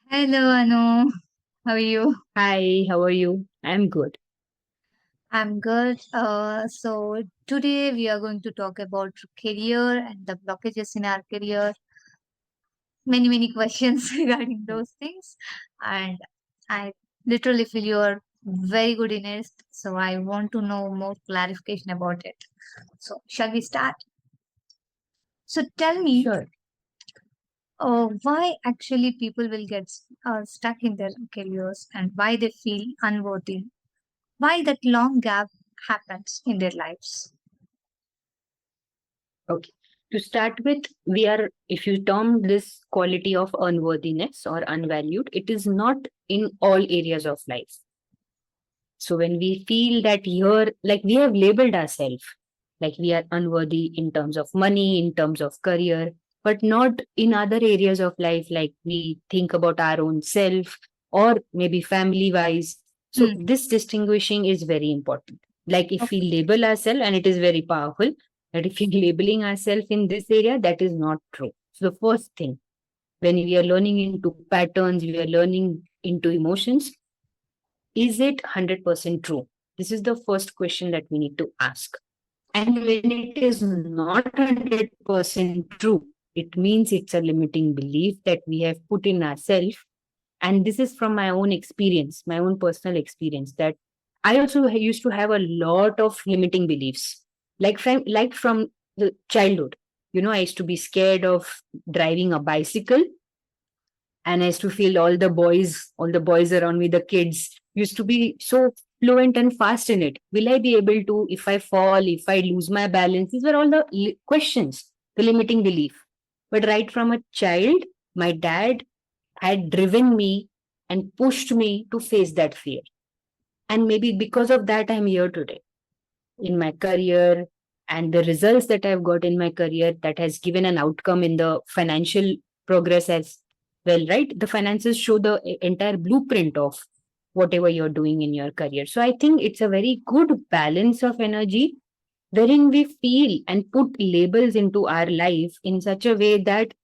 Hello, Anu. How are you? Hi, how are you? I'm good. I'm good. So today we are going to talk about career and the blockages in our career. Many questions regarding those things, and I literally feel you are very good in it. So I want to know more clarification about it. So shall we start? So tell me, Sure. why actually people will get stuck in their careers and why they feel unworthy? Why that long gap happens in their lives? Okay. To start with, if you term this quality of unworthiness or unvalued, it is not in all areas of life. So when we feel that here, like we have labeled ourselves, like we are unworthy in terms of money, in terms of career, but not in other areas of life, like we think about our own self or maybe family wise. So Hmm. this distinguishing is very important. Like if we Okay. label ourselves, and it is very powerful, that if we're labeling ourselves in this area, that is not true. So the first thing, when we are learning into patterns, we are learning into emotions, is it 100% true? This is the first question that we need to ask. And when it is not 100% true, it means it's a limiting belief that we have put in ourselves. And this is from my own experience, my own personal experience, that I also used to have a lot of limiting beliefs, like from the childhood. I used to be scared of driving a bicycle, and I used to feel all the boys around me, the kids, used to be so fluent and fast in it. Will I be able to, if I fall, if I lose my balance? These were all the questions, the limiting belief. But right from a child, my dad had driven me and pushed me to face that fear. And maybe because of that, I'm here today in my career, and the results that I've got in my career that has given an outcome in the financial progress as well, right? The finances show the entire blueprint of whatever you're doing in your career. So I think it's a very good balance of energy wherein we feel and put labels into our life in such a way that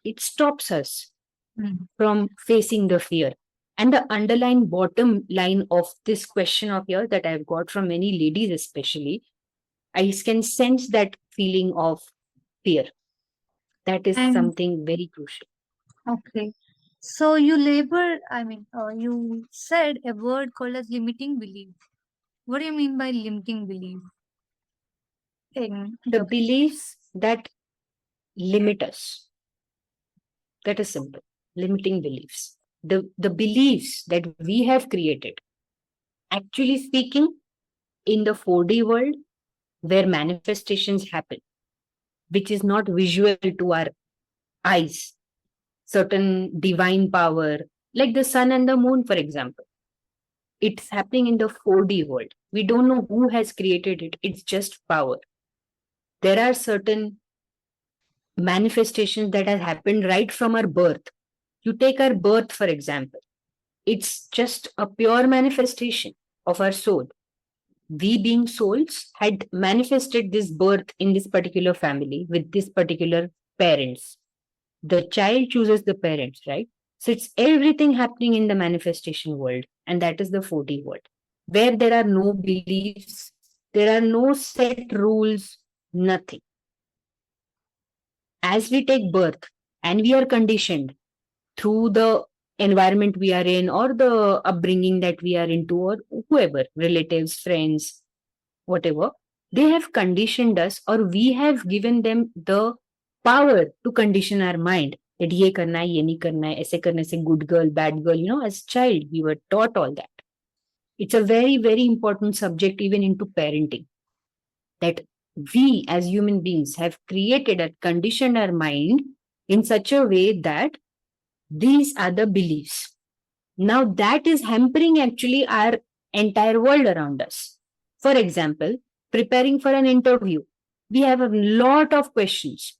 it stops us Hmm. from facing the fear. And the underlying bottom line of this question of yours that I've got from many ladies, especially, I can sense that feeling of fear. That is And something very crucial. okay, so you said a word called as limiting belief. What do you mean by limiting belief in The your case? beliefs that limit us, that is simple. Limiting beliefs. The beliefs that we have created, actually speaking, in the 4D world where manifestations happen, which is not visual to our eyes, certain divine power, like the sun and the moon, for example. It's happening in the 4D world. We don't know who has created it. It's just power. There are certain manifestations that have happened right from our birth. You take our birth, for example, it's just a pure manifestation of our soul. We, being souls, had manifested this birth in this particular family with this particular parents. The child chooses the parents, right? So it's everything happening in the manifestation world, and that is the 4D world, where there are no beliefs, there are no set rules, nothing. As we take birth and we are conditioned through the environment we are in or the upbringing that we are into, or whoever, relatives, friends, whatever, they have conditioned us, or we have given them the power to condition our mind that ye karna hai, ye nahi karna hai, aise karne se good girl, bad girl. As child, we were taught all that. It's a very, very important subject even into parenting, that we as human beings have created and conditioned our mind in such a way that these are the beliefs. Now that is hampering actually our entire world around us. For example, preparing for an interview, we have a lot of questions.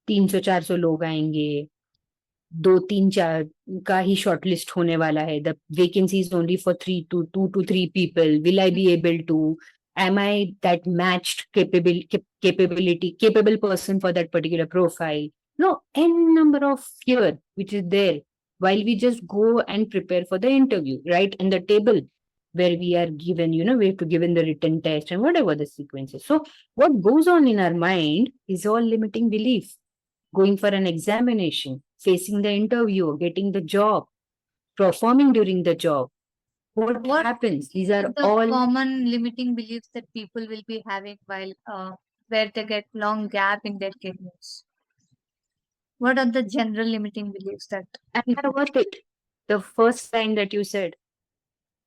300-400 लोग आएंगे, दो तीन चार का ही shortlist होने वाला है. The vacancy is only for 2 to 3 people. Will I be able to? Am I that matched capable person for that particular profile? No, n number of fear which is there. while we just go and prepare for the interview, right? And the table where we are given, we have to give in the written test and whatever the sequence is. So what goes on in our mind is all limiting beliefs. Going for an examination, facing the interview, getting the job, performing during the job. What What happens? These are the all common limiting beliefs that people will be having while where they get long gap in their careers? What are the general limiting beliefs that am I people? worth it? The first line that you said,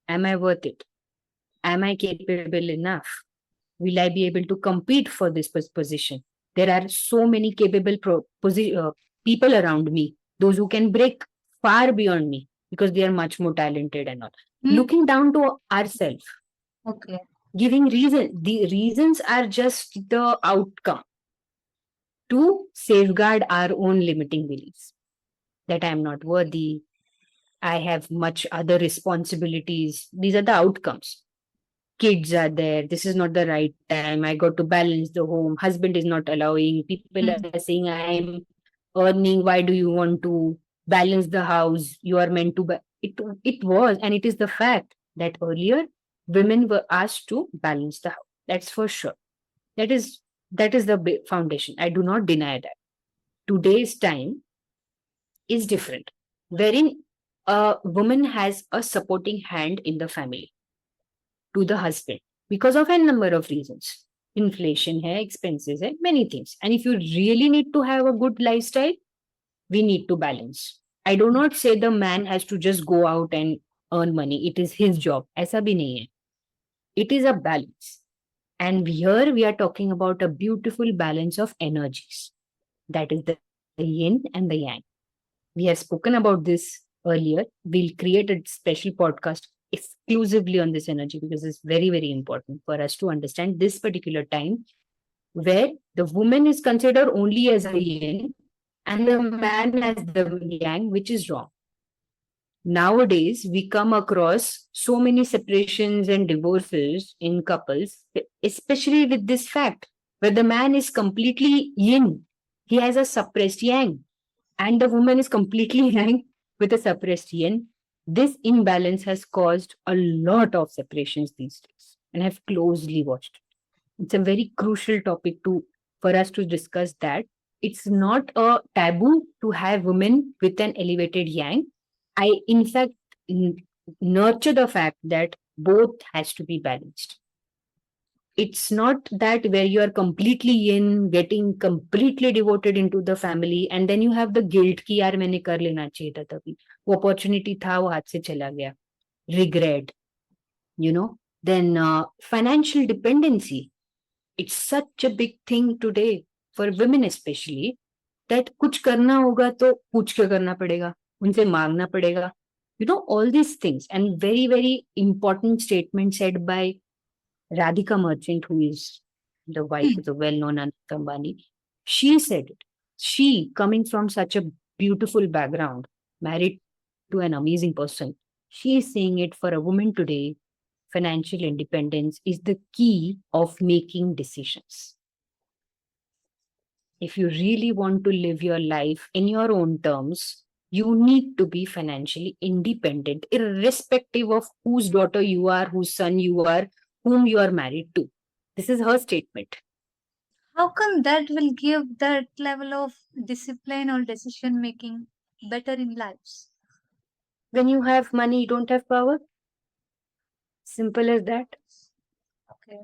am I worth it? Am I capable enough? Will I be able to compete for this position? There are so many capable people around me, those who can break far beyond me because they are much more talented and all. Hmm? Looking down to ourselves, Okay. giving the reasons are just the outcome to safeguard our own limiting beliefs that I am not worthy, I have much other responsibilities. These are the outcomes. Kids are there, this is not the right time, I got to balance the home, husband is not allowing, people are Hmm. saying I am earning, why do you want to balance the house, you are meant to it was, and it is the fact that earlier women were asked to balance the house. That's for sure. That is the foundation. I do not deny that. Today's time is different, wherein a woman has a supporting hand in the family to the husband because of a number of reasons. Inflation hai, expenses hai, many things. And if you really need to have a good lifestyle, we need to balance. I do not say the man has to just go out and earn money. It is his job. ऐसा भी नहीं है. It is a balance. And here we are talking about a beautiful balance of energies. That is the yin and the yang. We have spoken about this earlier. We'll create a special podcast exclusively on this energy because it's very, very important for us to understand this particular time where the woman is considered only as a yin and the man as the yang, which is wrong. Nowadays, we come across so many separations and divorces in couples, especially with this fact where the man is completely yin, he has a suppressed yang, and the woman is completely yang with a suppressed yin. This imbalance has caused a lot of separations these days, and I've closely watched it. It's a very crucial topic to for us to discuss that. It's not a taboo to have women with an elevated yang. I, in fact, nurture the fact that both has to be balanced. It's not that where you are completely in, getting completely devoted into the family, and then you have the guilt कि यार मैंने कर लेना चाहिए था तभी वो opportunity था वो हाथ से चला गया, regret, you know. Then financial dependency, it's such a big thing today for women especially that कुछ करना होगा तो पूछ के करना पड़ेगा, उनसे मांगना पड़ेगा, all these things. And very, very important statement said by Radhika Merchant, who is the wife Hmm. of the well-known Anand Ambani. She said it. She, coming from such a beautiful background, married to an amazing person, she is saying it for a woman today. Financial independence is the key of making decisions. If you really want to live your life in your own terms, you need to be financially independent, irrespective of whose daughter you are, whose son you are, whom you are married to. This is her statement. How come that will give that level of discipline or decision making better in lives? When you have money, you don't have power. Simple as that. Okay.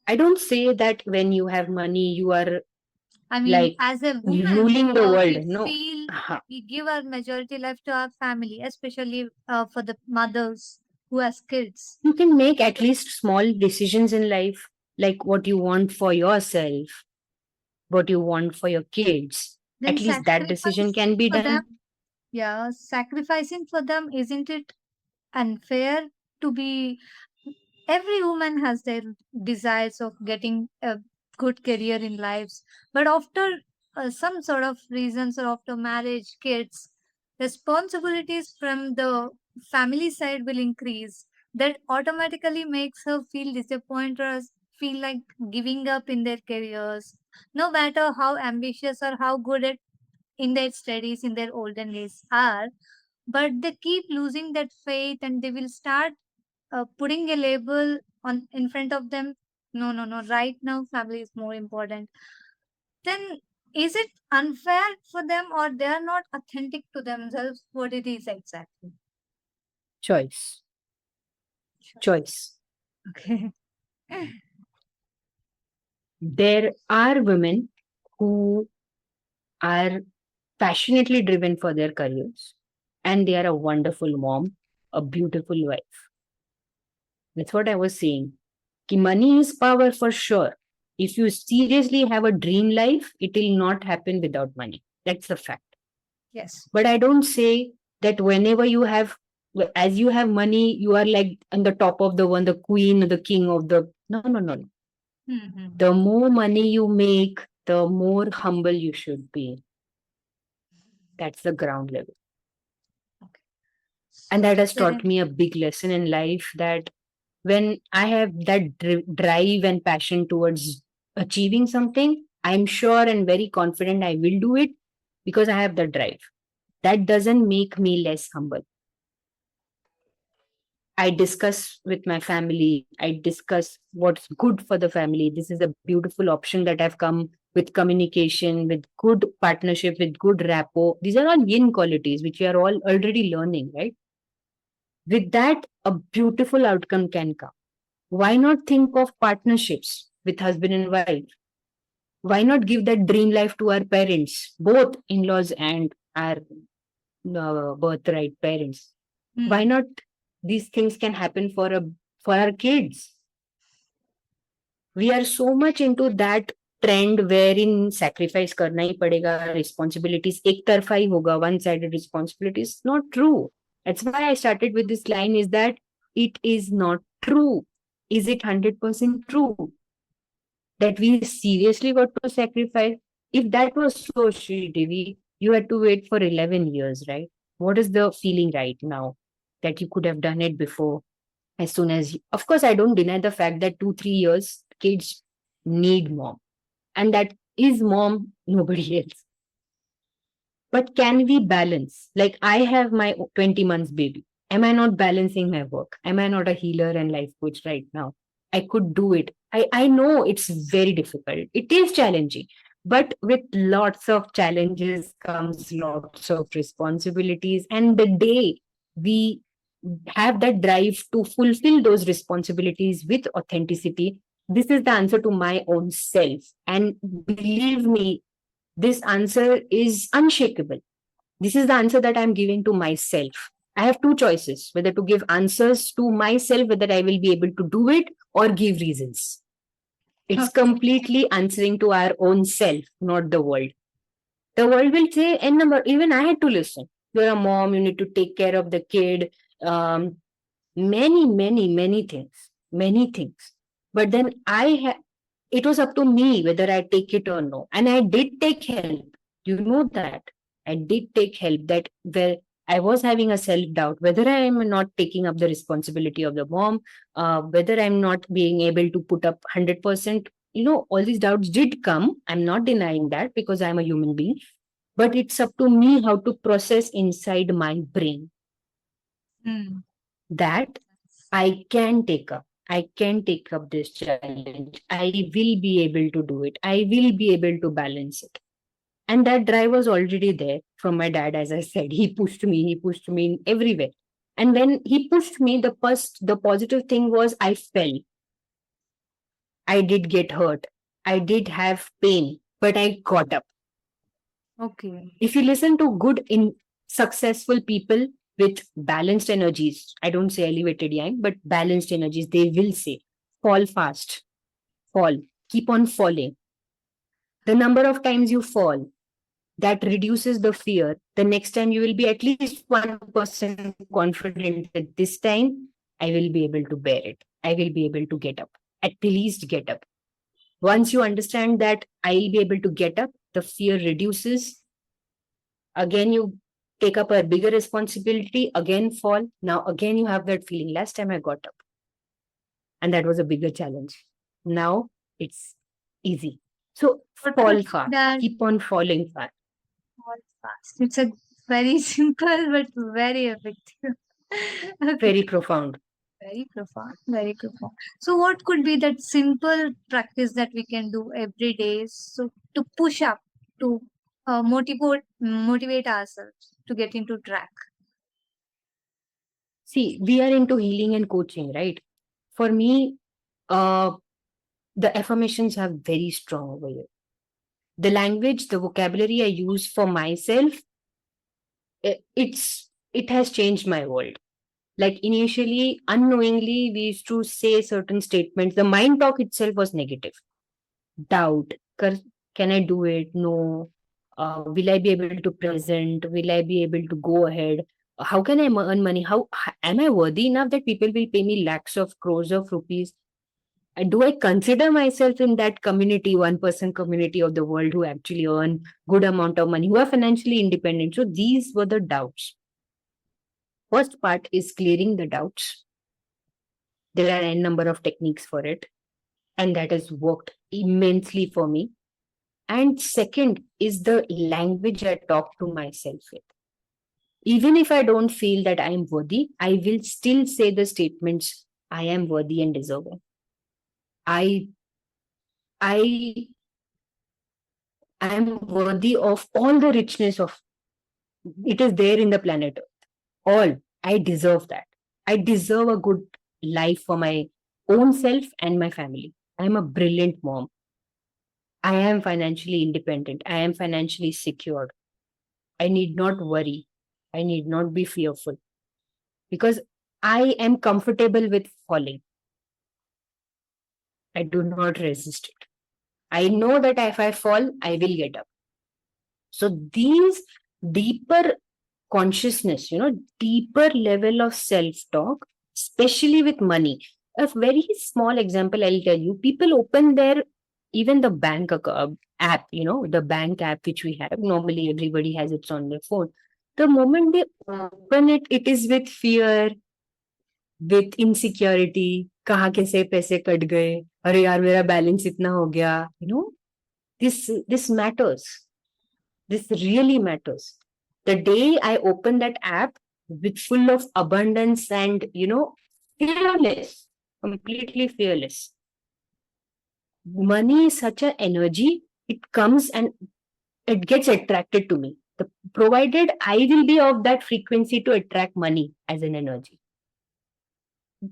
I don't say that when you have money, you are I mean, like as a woman, ruling the we world. No. feel Aha. we give our majority life to our family, especially for the mothers who has kids. You can make at least small decisions in life, like what you want for yourself, what you want for your kids. Then At least that decision can sacrificing be for them, done. yeah, sacrificing for them, isn't it unfair to be? Every woman has their desires of getting a good career in lives, but after some sort of reasons or after marriage, kids, responsibilities from the family side will increase. That automatically makes her feel disappointed or feel like giving up in their careers, no matter how ambitious or how good at in their studies in their olden days are. but they keep losing that faith and they will start putting a label on in front of them. No, no, no, right now family is more important. Then is it unfair for them, or they are not authentic to themselves? What it is exactly? Choice. Sure. Choice. Okay. There are women who are passionately driven for their careers and they are a wonderful mom, a beautiful wife. That's what I was saying. Ki money is power for sure. If you seriously have a dream life, it will not happen without money. That's the fact. Yes. But I don't say that whenever you have, as you have money, you are like on the top of the one, the queen, the king of the. No, no, no. Mm-hmm. The more money you make, the more humble you should be. That's the ground level. Okay. And So that has that's very taught me a big lesson in life that when I have that drive and passion towards achieving something, I'm sure and very confident I will do it because I have the drive. That doesn't make me less humble. I discuss with my family. I discuss what's good for the family. This is a beautiful option that I've come with communication, with good partnership, with good rapport. These are all yin qualities which we are all already learning, right? With that, a beautiful outcome can come. Why not think of partnerships with husband and wife? Why not give that dream life to our parents, both in laws and our birthright parents? Why Hmm. not these things can happen for our kids? We are so much into that trend wherein sacrifice करना ही पड़ेगा, responsibilities एक तरफा ही होगा, one sided responsibilities. Not true. That's why I started with this line, is that it is not true. Is it 100% true that we seriously got to sacrifice? If that was so shitty, you had to wait for 11 years, right? What is the feeling right now that you could have done it before? As soon as of course, I don't deny the fact that 2 3 years kids need mom, and that is mom, nobody else. But can we balance? Like, I have my 20 months baby. Am I not balancing my work? Am I not a healer and life coach right now? I could do it. I know it's very difficult. It is challenging. But with lots of challenges comes lots of responsibilities. And the day we have that drive to fulfill those responsibilities with authenticity, this is the answer to my own self. And believe me, this answer is unshakable. This is the answer that I'm giving to myself. I have two choices, whether to give answers to myself, whether I will be able to do it, or give reasons. It's Okay. completely answering to our own self, not the world. The world will say n number. Even I had to listen. You're a mom, you need to take care of the kid. Um, many things, many things. But then it was up to me whether I take it or no. And I did take help. You know that. I did take help, that where I was having a self doubt whether I am not taking up the responsibility of the mom, whether I'm not being able to put up 100%. All these doubts did come. I'm not denying that because I'm a human being. But it's up to me how to process inside my brain Hmm. that I can take up. I can take up this challenge. I will be able to do it. I will be able to balance it. And that drive was already there from my dad, as I said. He pushed me in everywhere. And when he pushed me, the positive thing was I fell. I did get hurt. I did have pain, but I got up. Okay. If you listen to good in successful people with balanced energies, I don't say elevated yang, but balanced energies, they will say fall fast, fall, keep on falling. The number of times you fall, that reduces the fear. The next time you will be at least 1% confident that this time I will be able to bear it. I will be able to get up, at least get up. Once you understand that I'll be able to get up, the fear reduces. Again, you take up a bigger responsibility, again fall. Now, again, you have that feeling. Last time I got up, and that was a bigger challenge. Now it's easy. So But fall fast, that keep on falling fast. all fast. It's a very simple but very effective. Okay, Very profound. very profound, very profound. So, what could be that simple practice that we can do every day so to push up to motivate ourselves to get into track? See, we are into healing and coaching, right? For me, uh, the affirmations are very strong over here. The language, the vocabulary I use for myself, it has changed my world. Like initially, unknowingly, we used to say certain statements. The mind talk itself was negative. Doubt. Can I do it? No. Will I be able to present? Will I be able to go ahead? How can I earn money? Am I worthy enough that people will pay me lakhs of crores of rupees? Do I consider myself in that community, 1% community of the world who actually earn good amount of money, who are financially independent? So these were the doubts. First part is clearing the doubts. There are a number of techniques for it, and that has worked immensely for me. And second is the language I talk to myself with. Even if I don't feel that I am worthy, I will still say the statements I am worthy and deserving. I I am worthy of all the richness of it is there in the planet Earth. All. I deserve that. I deserve a good life for my own self and my family. I am a brilliant mom. I am financially independent. I am financially secured. I need not worry. I need not be fearful because I am comfortable with falling. I do not resist it. I know that if I fall, I will get up. So these deeper consciousness, deeper level of self talk, especially with money. A very small example I'll tell you people open their even the bank app, the bank app which we have. Normally, everybody has it on their phone. The moment they open it, it is with fear, with insecurity. कहाँ कैसे पैसे cut गए अरे यार मेरा balance इतना हो गया this matters. This really matters. The day I open that app with full of abundance and, fearless, completely fearless. Money is such an energy. It comes and it gets attracted to me. Provided I will be of that frequency to attract money as an energy.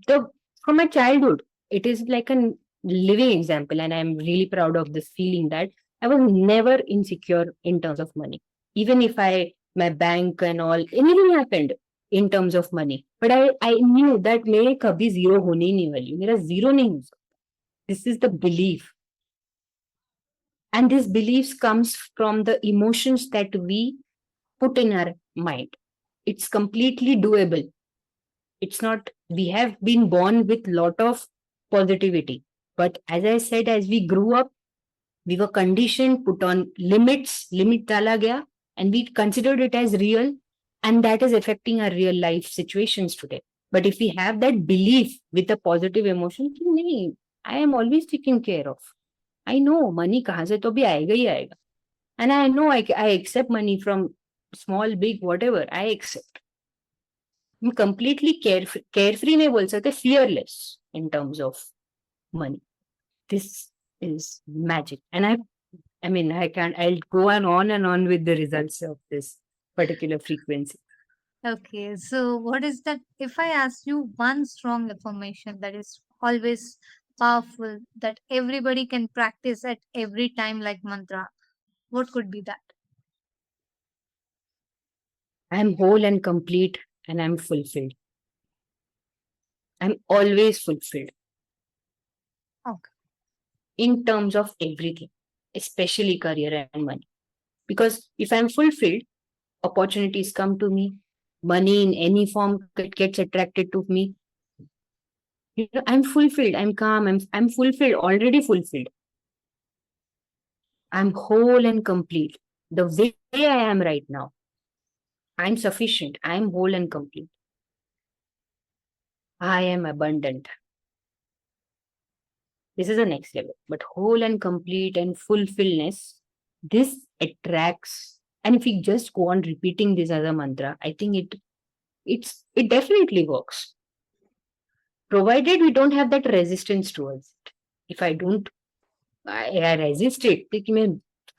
From my childhood, it is like a living example, and I'm really proud of this feeling that I was never insecure in terms of money. Even if my bank and all, anything happened in terms of money. But I knew that मेरे कभी zero होने ही नहीं वाली, मेरा zero नहीं हो सकता. This is the belief. And this beliefs comes from the emotions that we put in our mind. It's completely doable. It's not, we have been born with lot of positivity. But as I said, as we grew up, we were conditioned, put on limit dala gaya, and we considered it as real, and that is affecting our real life situations today. But if we have that belief with a positive emotion, nahi, I am always taken care of. I know money kahan se to bhi aayega hi aayega. And I know I accept money from small, big, whatever, I accept. I'm completely carefree नहीं बोल सकते, fearless in terms of money. This is magic. And I'll go on and on with the results of this particular frequency. Okay, so what is that? If I ask you one strong affirmation that is always powerful, that everybody can practice at every time, like mantra, what could be that? I'm whole and complete and I'm fulfilled. I'm always fulfilled Okay. in terms of everything, especially career and money. Because if I'm fulfilled, opportunities come to me, money in any form gets attracted to me. I'm fulfilled, I'm calm, I'm fulfilled, already fulfilled. I'm whole and complete. The way I am right now, I'm sufficient, I'm whole and complete. I am abundant. This is the next level. But whole and complete and fulfillness, this attracts And if we just go on repeating this as a mantra, I think it definitely works. Provided we don't have that resistance towards it. If I don't I resist it, कि मैं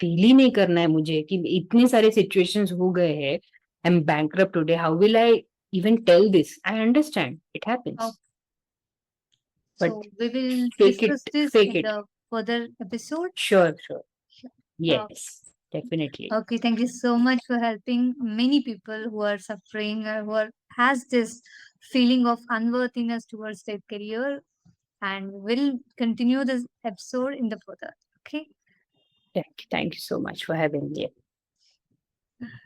feel ही नहीं करना है मुझे कि इतने सारे situations हो गए हैं, I am bankrupt today, how will I even tell this? I understand it happens, Oh, but so we will fake discuss it, this fake in it. the further episode. Sure, Uh, yes, definitely. okay, thank you so much for helping many people who are suffering or who are, has this feeling of unworthiness towards their career. And we'll continue this episode in the further. Okay. Thank you so much for having me.